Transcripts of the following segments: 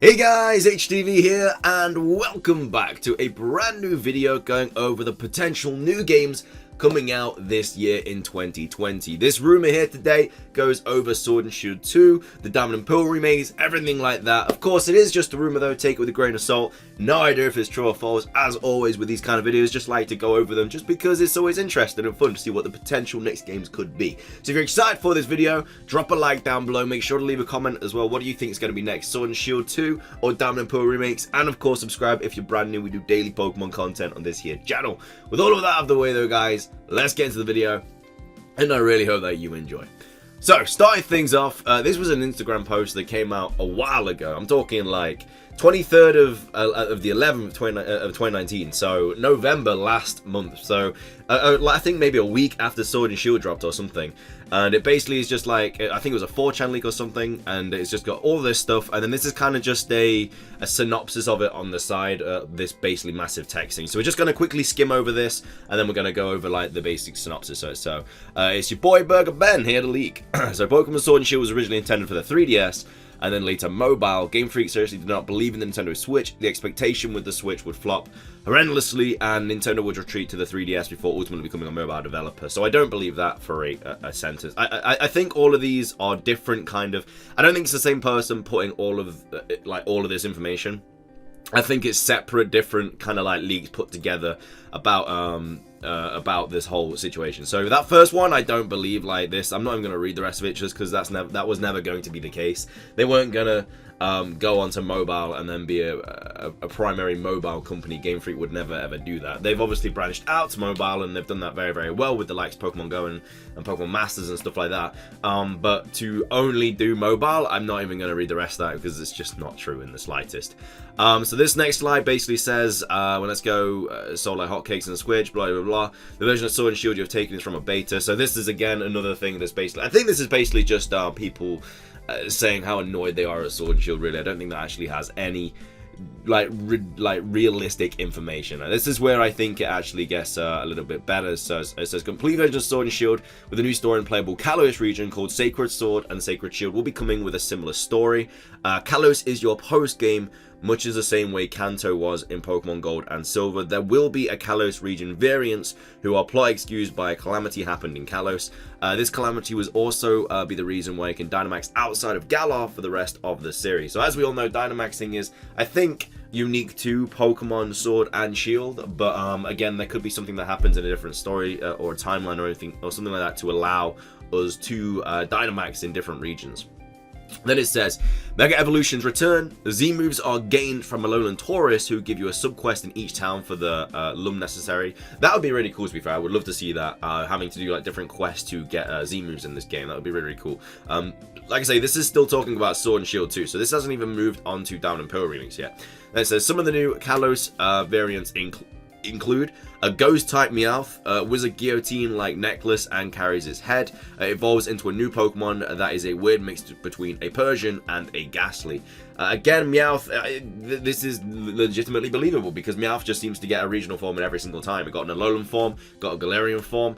Hey guys, HDvee here, and welcome back to a brand new video going over the potential new games coming out this year in 2020. This rumor here today goes over Sword and Shield 2, the Diamond and Pearl remakes, everything like that. Of course, it is just a rumor though, take it with a grain of salt. No idea if it's true or false. As always with these kind of videos, just like to go over them just because it's always interesting and fun to see what the potential next games could be. So if you're excited for this video, drop a like down below, make sure to leave a comment as well. What do you think is going to be next, Sword and Shield 2 or Diamond and Pearl remakes? And of course, subscribe if you're brand new. We do daily Pokemon content on this here channel. With all of that out of the way though, guys, let's get into the video, and I really hope that you enjoy. So, starting things off, this was an Instagram post that came out a while ago. I'm talking like 23rd of the 11th of 2019, so November last month. So I think maybe a week after Sword and Shield dropped or something. And it basically is just like, I think it was a 4chan leak or something, and it's just got all this stuff, and then this is kind of just a synopsis of it on the side, this basically massive texting. So we're just going to quickly skim over this, and then we're going to go over like the basic synopsis. So it's your boy Burger Ben here to leak. So Pokemon Sword and Shield was originally intended for the 3DS, and then later mobile. Game Freak seriously did not believe in the Nintendo Switch. The expectation with the Switch would flop horrendously, and Nintendo would retreat to the 3DS before ultimately becoming a mobile developer. So I don't believe that for a sentence. I think all of these are different kind of... I don't think it's the same person putting all of this information. I think it's separate, different kind of like leaks put together about this whole situation. So that first one, I don't believe like this. I'm not even going to read the rest of it just because that was never going to be the case. They weren't going to go onto mobile and then be a primary mobile company. Game Freak would never ever do that. They've obviously branched out to mobile, and they've done that very, very well with the likes of Pokemon Go and Pokemon Masters and stuff like that. But to only do mobile, I'm not even going to read the rest of that because it's just not true in the slightest. So this next slide basically says, well, let's go, sold like hotcakes and Squidge, blah, blah, blah. The version of Sword and Shield you've taken is from a beta. So this is, again, another thing that's basically... I think this is basically just people saying how annoyed they are at Sword and Shield, really. I don't think that actually has any... like realistic information. This is where I think it actually gets a little bit better. So it says complete version of Sword and Shield with a new story and playable Kalos region called Sacred Sword and Sacred Shield will be coming with a similar story. Kalos is your post game, much as the same way Kanto was in Pokemon Gold and Silver. There will be a Kalos region variants who are plot excused by a calamity happened in Kalos. This calamity was also be the reason why you can Dynamax outside of Galar for the rest of the series. So as we all know, Dynamaxing is, I think, unique to Pokemon Sword and Shield, but again, there could be something that happens in a different story or a timeline or anything or something like that to allow us to Dynamax in different regions. Then it says, Mega Evolutions return. The Z moves are gained from Alolan tourists who give you a sub-quest in each town for the Lum necessary. That would be really cool, to be fair. I would love to see that, having to do like different quests to get Z moves in this game. That would be really, really cool. Like I say, this is still talking about Sword and Shield 2, so this hasn't even moved on to Diamond and Pearl remakes yet. Then it says, some of the new Kalos variants include a ghost-type Meowth, wizard guillotine-like necklace and carries its head. It evolves into a new Pokemon that is a weird mix between a Persian and a Ghastly. Again, Meowth, this is legitimately believable because Meowth just seems to get a regional form in every single time. It got an Alolan form, got a Galarian form.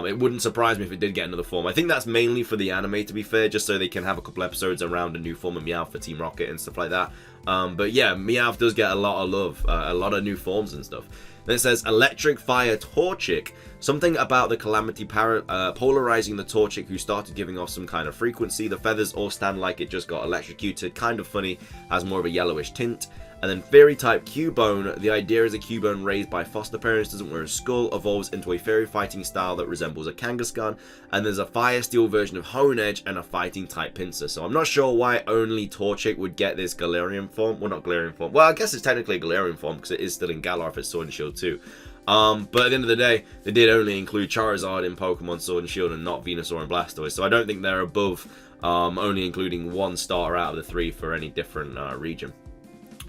It wouldn't surprise me if it did get another form. I think that's mainly for the anime, to be fair, just so they can have a couple episodes around a new form of Meowth for Team Rocket and stuff like that. But yeah, Meowth does get a lot of love, a lot of new forms and stuff. Then it says Electric Fire Torchic. Something about the Calamity Parrot polarizing the Torchic, who started giving off some kind of frequency. The feathers all stand like it just got electrocuted. Kind of funny, has more of a yellowish tint. And then Fairy type Cubone. The idea is a Cubone raised by foster parents, doesn't wear a skull, evolves into a fairy fighting style that resembles a Kangaskhan. And there's a Fire Steel version of Honedge and a fighting type Pinsir. So I'm not sure why only Torchic would get this Galarian form. Well, not Galarian form. Well, I guess it's technically a Galarian form because it is still in Galar for Sword and Shield 2. But at the end of the day, they did only include Charizard in Pokemon Sword and Shield and not Venusaur and Blastoise. So I don't think they're above only including one starter out of the three for any different region.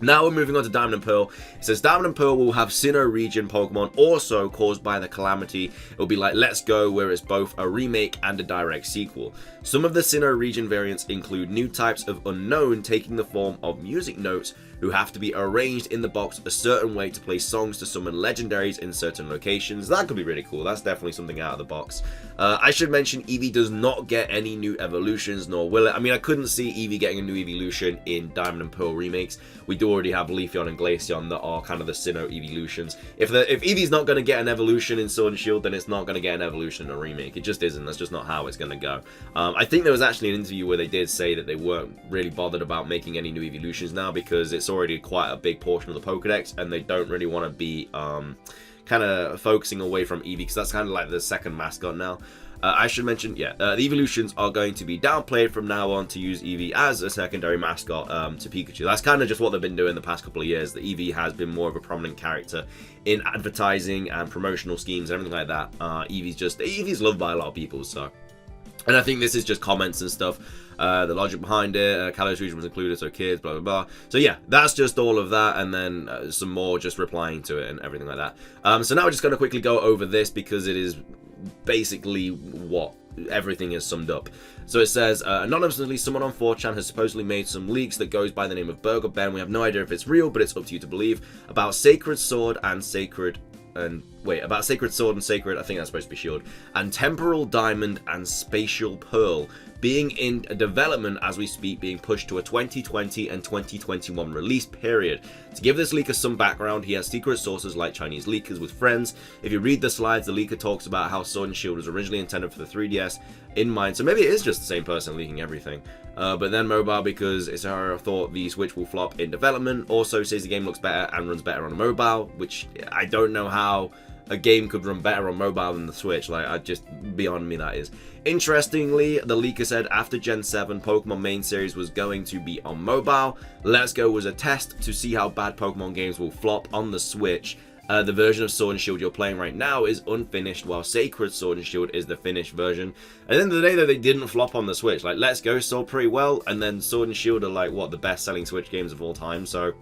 Now we're moving on to Diamond and Pearl. It says Diamond and Pearl will have Sinnoh region Pokemon also caused by the Calamity. It will be like Let's Go, where it's both a remake and a direct sequel. Some of the Sinnoh region variants include new types of Unknown taking the form of music notes who have to be arranged in the box a certain way to play songs to summon legendaries in certain locations. That could be really cool. That's definitely something out of the box. I should mention Eevee does not get any new evolutions, nor will it. I mean, I couldn't see Eevee getting a new evolution in Diamond and Pearl remakes. We do already have Leafeon and Glaceon that are kind of the Sinnoh evolutions. If Eevee's not going to get an evolution in Sword and Shield, then it's not going to get an evolution in a remake. It just isn't. That's just not how it's going to go. I think there was actually an interview where they did say that they weren't really bothered about making any new evolutions now because it's already quite a big portion of the Pokedex, and they don't really want to be kind of focusing away from Eevee because that's kind of like the second mascot now. I should mention, the evolutions are going to be downplayed from now on to use Eevee as a secondary mascot to Pikachu. That's kind of just what they've been doing the past couple of years. The Eevee has been more of a prominent character in advertising and promotional schemes and everything like that. Eevee's loved by a lot of people, so. And I think this is just comments and stuff. The logic behind it, Kalos region was included, so kids, blah, blah, blah. So yeah, that's just all of that, and then some more just replying to it and everything like that. So now we're just going to quickly go over this because it is basically what everything is summed up. So it says, anonymously, someone on 4chan has supposedly made some leaks that goes by the name of Burger Ben. We have no idea if it's real, but it's up to you to believe. About Sacred Sword and Sacred... about Sacred Sword and Sacred, I think that's supposed to be Shield, and Temporal Diamond and Spatial Pearl being in development as we speak, being pushed to a 2020 and 2021 release period. To give this leaker some background, he has secret sources like Chinese leakers with friends. If you read the slides, the leaker talks about how Sword and Shield was originally intended for the 3DS in mind, so maybe it is just the same person leaking everything. But then mobile, because it's our thought the Switch will flop in development. Also says the game looks better and runs better on mobile, which I don't know how a game could run better on mobile than the Switch. Like, just beyond me, that is. Interestingly, the leaker said after Gen 7, Pokemon main series was going to be on mobile. Let's Go was a test to see how bad Pokemon games will flop on the Switch. The version of Sword and Shield you're playing right now is unfinished, while Sacred Sword and Shield is the finished version. At the end of the day, though, they didn't flop on the Switch. Like, Let's Go sold pretty well, and then Sword and Shield are like, what, the best-selling Switch games of all time, so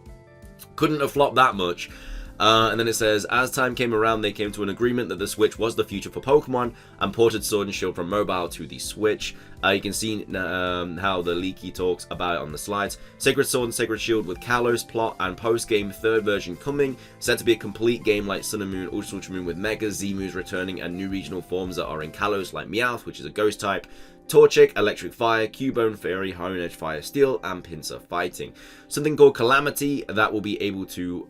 couldn't have flopped that much. And then it says, as time came around, they came to an agreement that the Switch was the future for Pokemon and ported Sword and Shield from mobile to the Switch. You can see how the leaky talks about it on the slides. Sacred Sword and Sacred Shield with Kalos plot and post-game third version coming. Set to be a complete game like Sun and Moon, Ultra Moon with Mega, Z-Moves returning, and new regional forms that are in Kalos like Meowth, which is a ghost type, Torchic, Electric Fire, Cubone, Fairy, Hone Edge, Fire Steel, and Pinsir fighting. Something called Calamity that will be able to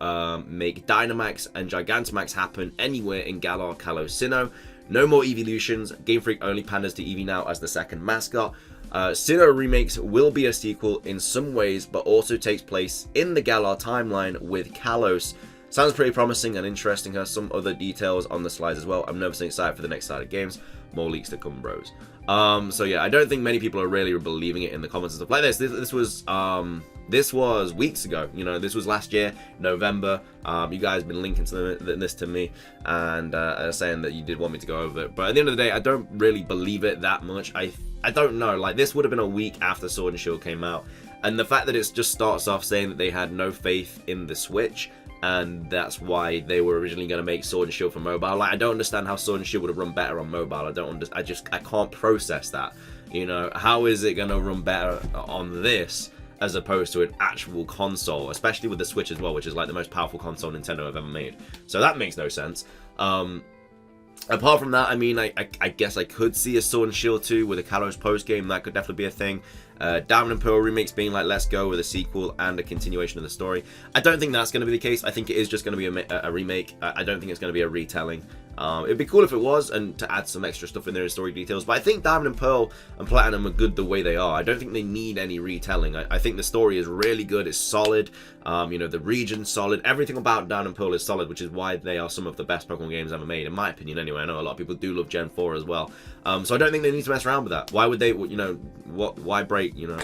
make Dynamax and Gigantamax happen anywhere in Galar, Kalos, Sinnoh. No more evolutions. Game Freak only panders to Eevee now as the second mascot. Sinnoh remakes will be a sequel in some ways, but also takes place in the Galar timeline with Kalos. Sounds pretty promising and interesting. Has some other details on the slides as well. I'm nervously excited for the next side of games. More leaks to come, bros. So yeah, I don't think many people are really believing it in the comments and stuff like this. This was weeks ago. You know, this was last year, November. You guys have been linking to this to me and saying that you did want me to go over it. But at the end of the day, I don't really believe it that much. I don't know. Like, this would have been a week after Sword and Shield came out, and the fact that it just starts off saying that they had no faith in the Switch, and that's why they were originally going to make Sword and Shield for mobile. Like, I don't understand how Sword and Shield would have run better on mobile. I can't process that. You know, how is it going to run better on this as opposed to an actual console, especially with the Switch as well, which is like the most powerful console Nintendo have ever made. So that makes no sense. Apart from that, I mean, I guess I could see a Sword and Shield 2 with a Kalos post game. That could definitely be a thing. Diamond and Pearl remakes being like Let's Go with a sequel and a continuation of the story. I don't think that's going to be the case. I think it is just going to be a remake. I don't think it's going to be a retelling. It'd be cool if it was, and to add some extra stuff in there in story details. But I think Diamond and Pearl and Platinum are good the way they are. I don't think they need any retelling. I think the story is really good. It's solid. You know, the region's solid. Everything about Diamond and Pearl is solid, which is why they are some of the best Pokemon games ever made, in my opinion. Anyway, I know a lot of people do love Gen 4 as well. So I don't think they need to mess around with that. Why would they? You know, why break? You know,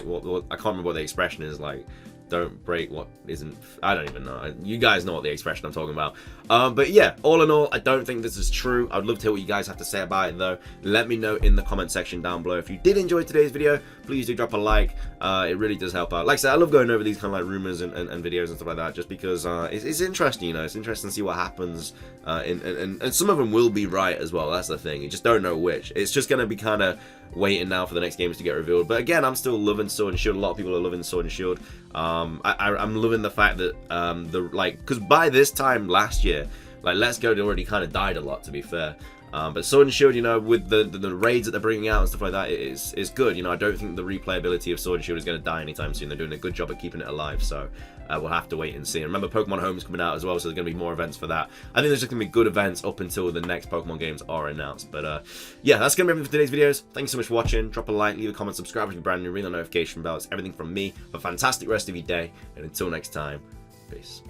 I can't remember what the expression is, like, don't break what isn't. I don't even know. You guys know what the expression I'm talking about. But yeah, all in all, I don't think this is true. I'd love to hear what you guys have to say about it, though. Let me know in the comment section down below. If you did enjoy today's video, please do drop a like. It really does help out. Like I said, I love going over these kind of like rumors and videos and stuff like that, just because it's interesting. You know, it's interesting to see what happens. And some of them will be right as well. That's the thing. You just don't know which. It's just gonna be kind of waiting now for the next games to get revealed. But again, I'm still loving Sword and Shield. A lot of people are loving Sword and Shield. I'm loving the fact that because by this time last year, like Let's Go had already kind of died a lot, to be fair. But Sword and Shield, you know, with the raids that they're bringing out and stuff like that, is good. You know, I don't think the replayability of Sword and Shield is going to die anytime soon. They're doing a good job at keeping it alive, so we'll have to wait and see. And remember, Pokemon Home is coming out as well, so there's going to be more events for that. I think there's just going to be good events up until the next Pokemon games are announced. But yeah, that's going to be everything for today's videos. Thanks so much for watching. Drop a like, leave a comment, subscribe if you're brand new, ring the notification bell. It's everything from me. Have a fantastic rest of your day, and until next time, peace.